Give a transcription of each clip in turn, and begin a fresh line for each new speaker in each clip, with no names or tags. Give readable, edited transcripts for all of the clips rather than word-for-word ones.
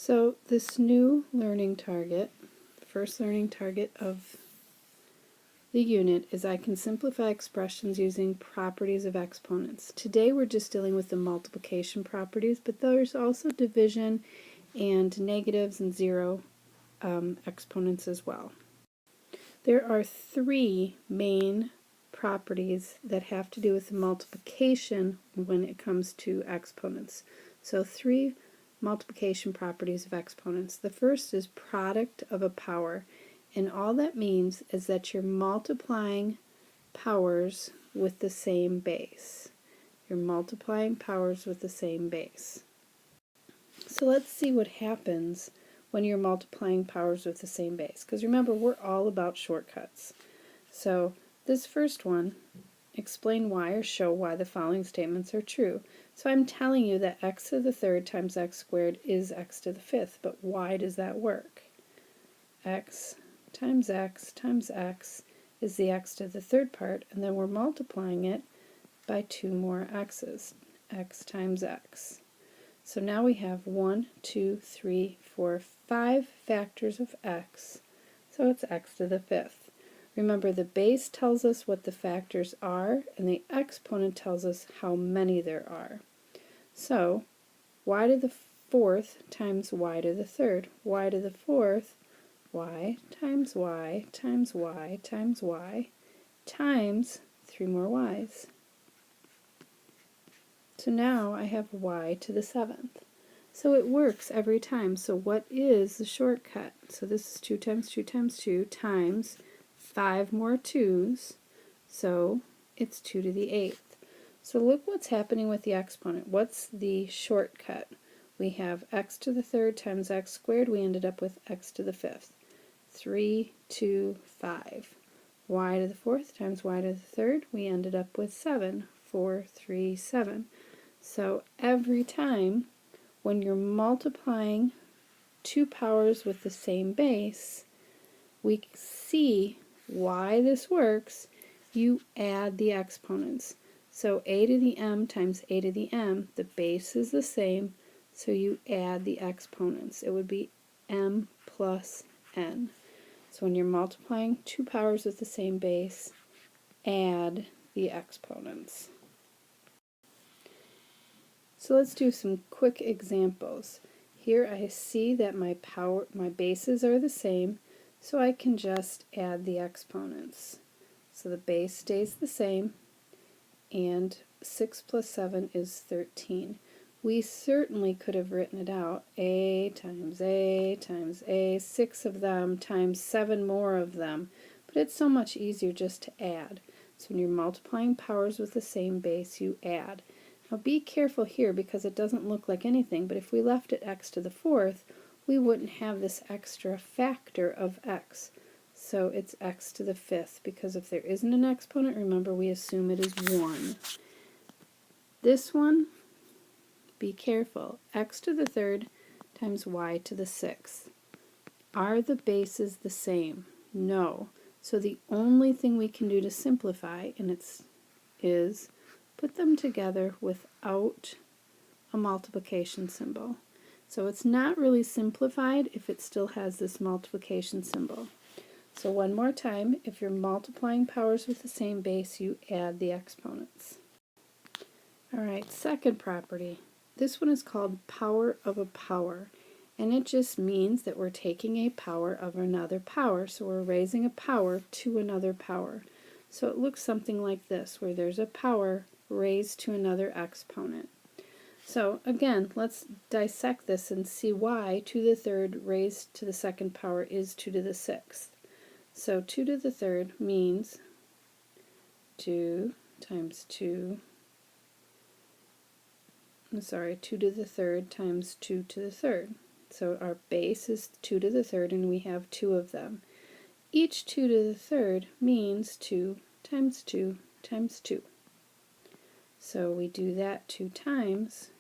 So this new learning target, the first learning target of the unit, is I can simplify expressions using properties of exponents. Today we're just dealing with the multiplication properties, but there's also division and negatives and zero exponents as well. There are three main properties that have to do with the multiplication when it comes to exponents. So three multiplication properties of exponents. The first is product of a power, and all that means is that you're multiplying powers with the same base. You're multiplying powers with the same base. So let's see what happens when you're multiplying powers with the same base, because remember, we're all about shortcuts. So this first one, explain why or show why the following statements are true. So I'm telling you that x to the third times x squared is x to the fifth, but why does that work? X times x is the x to the third part, and then we're multiplying it by two more x's, x times x. So now we have 1, 2, 3, 4, 5 factors of x, so it's x to the fifth. Remember, the base tells us what the factors are, and the exponent tells us how many there are. So y to the fourth times y to the third. Y to the fourth, y times y times y times y times 3 more y's. So now I have y to the seventh. So it works every time. So what is the shortcut? So this is 2 times 2 times 2 times 5 more 2's, so it's 2 to the 8th. So look what's happening with the exponent. What's the shortcut? We have x to the third times x squared. We ended up with x to the fifth. 3, 2, 5. Y to the fourth times y to the third. We ended up with 7. 4, 3, 7. So every time when you're multiplying two powers with the same base, we see why this works. You add the exponents. So a to the m times a to the m, the base is the same, so you add the exponents. It would be m plus n. So when you're multiplying two powers with the same base, add the exponents. So let's do some quick examples. Here I see that my bases are the same, so I can just add the exponents. So the base stays the same, and 6 plus 7 is 13. We certainly could have written it out, a times a times a, 6 of them times 7 more of them, but it's so much easier just to add. So when you're multiplying powers with the same base, you add. Now be careful here because it doesn't look like anything, but if we left it x to the fourth, we wouldn't have this extra factor of x. So it's x to the fifth, because if there isn't an exponent, remember we assume it is 1. This one, be careful, x to the third times y to the sixth. Are the bases the same? No. So the only thing we can do to simplify, and is put them together without a multiplication symbol. So it's not really simplified if it still has this multiplication symbol. So one more time, if you're multiplying powers with the same base, you add the exponents. Alright, second property. This one is called power of a power, and it just means that we're taking a power of another power. So we're raising a power to another power. So it looks something like this, where there's a power raised to another exponent. So again, let's dissect this and see why 2 to the third raised to the second power is 2 to the sixth. So 2 to the third means 2 times 2, 2 to the third times 2 to the third. So our base is 2 to the third, and we have 2 of them. Each 2 to the third means 2 times 2 times 2. So we do that 2 times,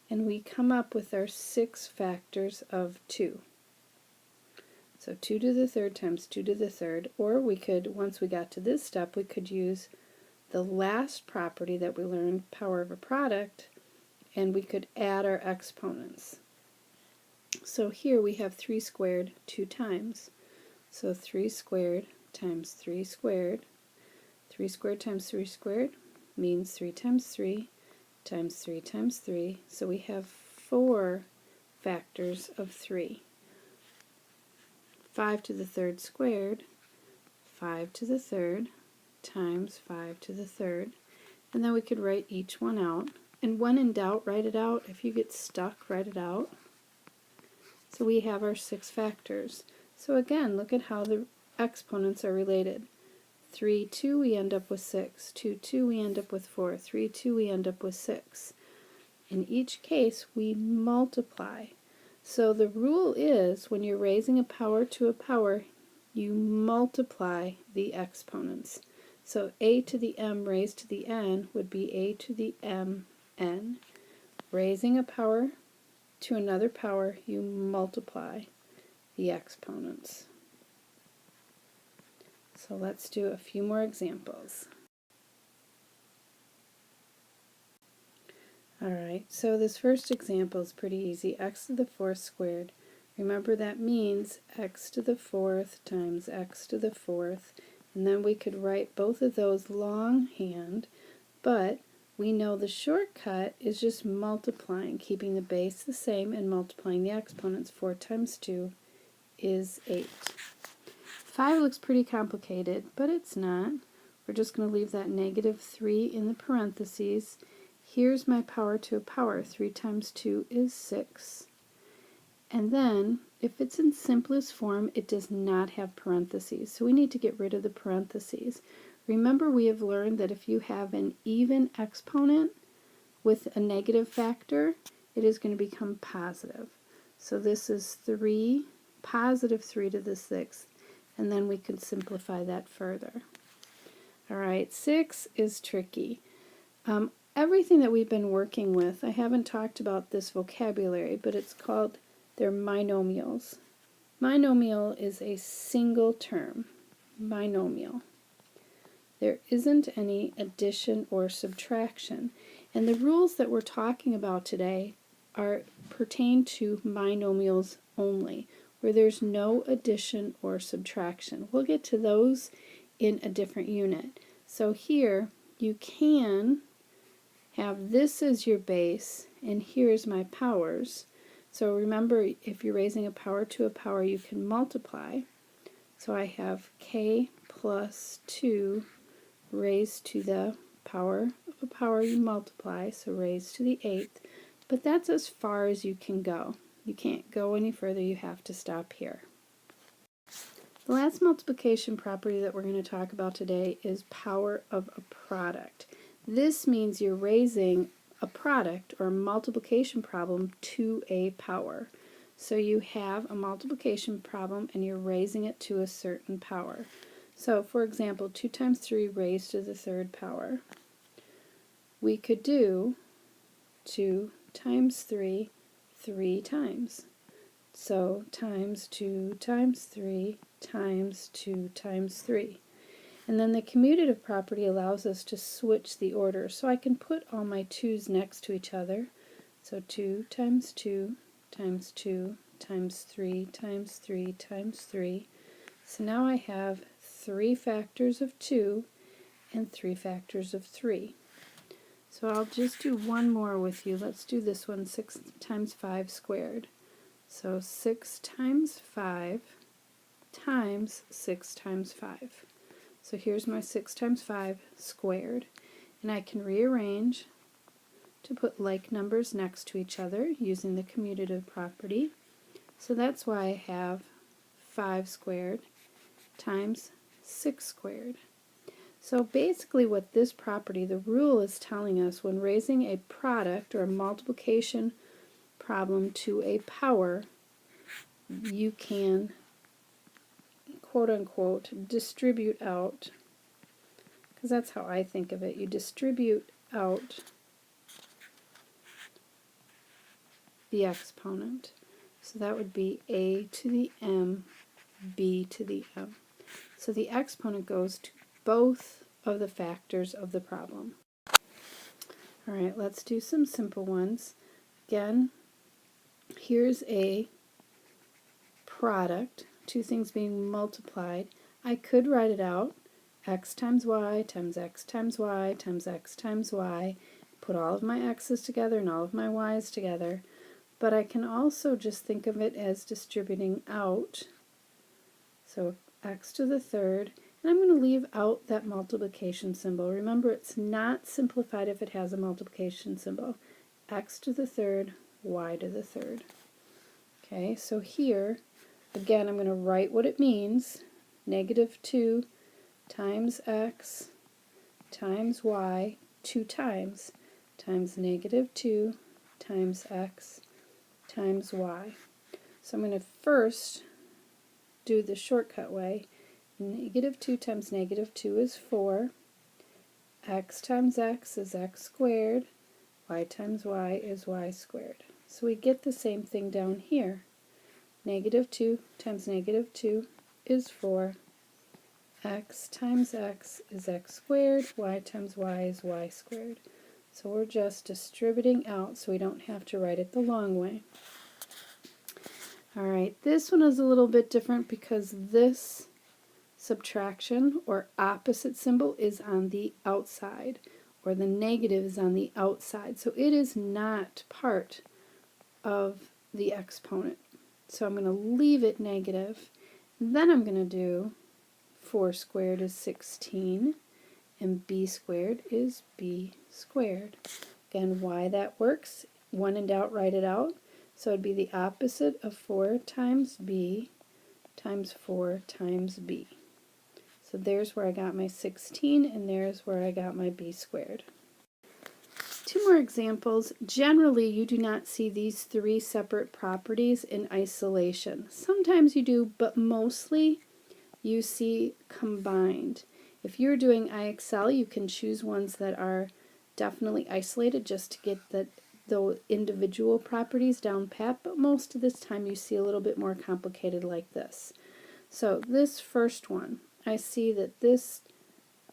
and we come up with our 6 factors of 2. So 2 to the third times 2 to the third, or we could, once we got to this step, we could use the last property that we learned, power of a product, and we could add our exponents. So here we have 3 squared 2 times. So 3 squared times 3 squared. 3 squared times 3 squared means 3 times 3 times 3 times 3. So we have 4 factors of 3. 5 to the third squared, 5 to the third, times 5 to the third. And then we could write each one out. And when in doubt, write it out. If you get stuck, write it out. So we have our 6 factors. So again, look at how the exponents are related. 3, 2, we end up with 6. 2, 2, we end up with 4. 3, 2, we end up with 6. In each case, we multiply. So the rule is, when you're raising a power to a power, you multiply the exponents. So a to the m raised to the n would be a to the mn. Raising a power to another power, you multiply the exponents. So let's do a few more examples. Alright, so this first example is pretty easy. X to the 4th squared. Remember, that means x to the 4th times x to the 4th. And then we could write both of those longhand, but we know the shortcut is just multiplying, keeping the base the same and multiplying the exponents. 4 times 2 is 8. 5 looks pretty complicated, but it's not. We're just going to leave that negative 3 in the parentheses. Here's my power to a power. 3 times 2 is 6. And then, if it's in simplest form, it does not have parentheses. So we need to get rid of the parentheses. Remember, we have learned that if you have an even exponent with a negative factor, it is going to become positive. So this is 3, positive 3 to the 6th. And then we could simplify that further. Alright, 6 is tricky. Everything that we've been working with, I haven't talked about this vocabulary, but it's called, they're binomials. Binomial is a single term. Binomial. There isn't any addition or subtraction. And the rules that we're talking about today pertain to binomials only, where there's no addition or subtraction. We'll get to those in a different unit. So here you can have this as your base, and here's my powers. So remember, if you're raising a power to a power, you can multiply. So I have k plus 2 raised to the power of a power you multiply, so raised to the 8th. But that's as far as you can go. You can't go any further, you have to stop here. The last multiplication property that we're going to talk about today is power of a product. This means you're raising a product or a multiplication problem to a power. So you have a multiplication problem and you're raising it to a certain power. So for example, 2 times 3 raised to the 3rd power. We could do 2 times 3 3 times. So times 2 times 3 times 2 times 3. And then the commutative property allows us to switch the order. So I can put all my 2's next to each other. So 2 times 2 times 2 times 3 times 3 times 3. So now I have 3 factors of 2 and 3 factors of 3. So I'll just do one more with you. Let's do this one, 6 times 5 squared. So 6 times 5 times 6 times 5. So here's my 6 times 5 squared. And I can rearrange to put like numbers next to each other using the commutative property. So that's why I have 5 squared times 6 squared. So basically what this property, the rule is telling us, when raising a product or a multiplication problem to a power, you can quote-unquote distribute out, because that's how I think of it. You distribute out the exponent. So that would be a to the m, b to the m. So the exponent goes to both of the factors of the problem. Alright, let's do some simple ones. Again, here's a product, two things being multiplied, I could write it out, x times y times x times y times x times y, put all of my x's together and all of my y's together, but I can also just think of it as distributing out, so x to the third, and I'm going to leave out that multiplication symbol. Remember, it's not simplified if it has a multiplication symbol. X to the third, y to the third. Okay, so here, again, I'm going to write what it means. Negative 2 times x times y 2 times negative 2 times x times y. So I'm going to first do the shortcut way. Negative 2 times negative 2 is 4. X times x is x squared. Y times y is y squared. So we get the same thing down here. Negative 2 times negative 2 is 4. X times x is x squared. Y times y is y squared. So we're just distributing out so we don't have to write it the long way. Alright, this one is a little bit different because this subtraction or opposite symbol is on the outside, or the negative is on the outside. So it is not part of the exponent. So I'm going to leave it negative. And then I'm going to do 4 squared is 16, and b squared is b squared. Again, why that works, when in doubt, write it out. So it would be the opposite of 4 times b times 4 times b. So there's where I got my 16, and there's where I got my b squared. Two more examples. Generally, you do not see these three separate properties in isolation. Sometimes you do, but mostly you see combined. If you're doing IXL, you can choose ones that are definitely isolated just to get the individual properties down pat, but most of this time you see a little bit more complicated like this. So this first one, I see that this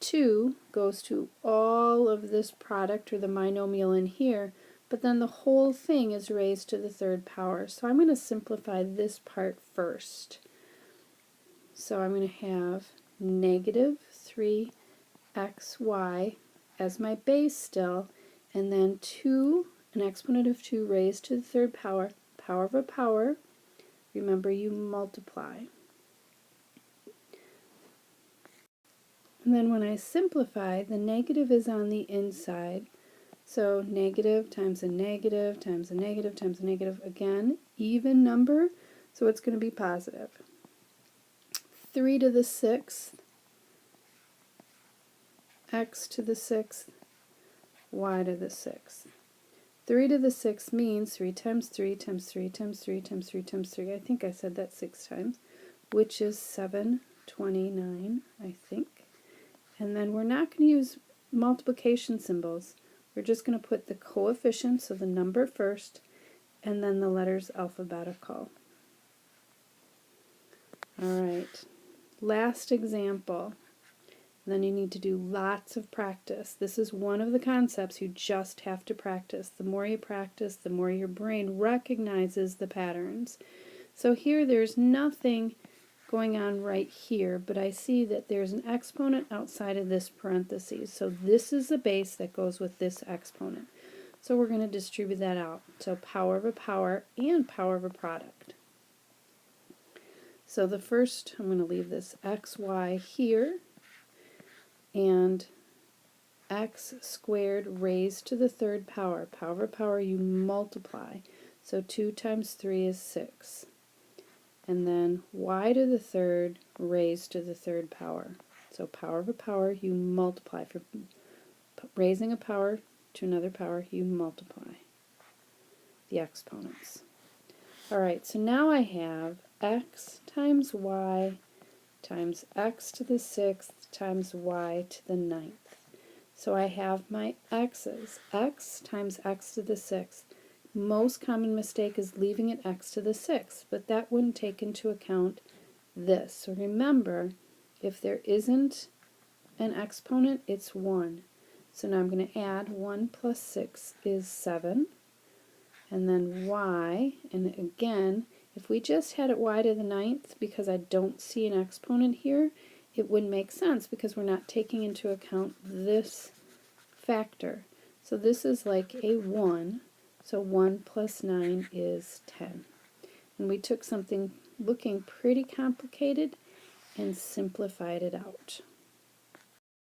2 goes to all of this product or the binomial in here, but then the whole thing is raised to the third power. So I'm going to simplify this part first. So I'm going to have negative 3xy as my base still, and then 2, an exponent of 2 raised to the third power, power of a power. Remember, you multiply. And then when I simplify, the negative is on the inside. So negative times a negative times a negative times a negative. Again, even number, so it's going to be positive. 3 to the 6th, x to the 6th, y to the 6th. 3 to the 6th means 3 times 3 times 3 times 3 times 3 times 3. I think I said that 6 times, which is 729, I think. And then we're not going to use multiplication symbols. We're just going to put the coefficient, so the number first, and then the letters alphabetical. Alright, last example. Then you need to do lots of practice. This is one of the concepts you just have to practice. The more you practice, the more your brain recognizes the patterns. So here there's nothing going on right here, but I see that there's an exponent outside of this parentheses. So this is the base that goes with this exponent. So we're going to distribute that out. So power of a power and power of a product. So the first, I'm going to leave this xy here, and x squared raised to the third power. Power of a power, you multiply. So 2 times 3 is 6. And then y to the third raised to the third power. So power of a power, you multiply. If you're raising a power to another power, you multiply the exponents. Alright, so now I have x times y times x to the 6th times y to the 9th. So I have my x's. X times x to the 6th. Most common mistake is leaving it x to the 6th, but that wouldn't take into account this. So remember, if there isn't an exponent, it's 1. So now I'm going to add 1 plus 6 is 7. And then y, and again, If we just had it y to the 9th, because I don't see an exponent here, it wouldn't make sense because we're not taking into account this factor. So this is like a 1, so 1 plus 9 is 10. And we took something looking pretty complicated and simplified it out.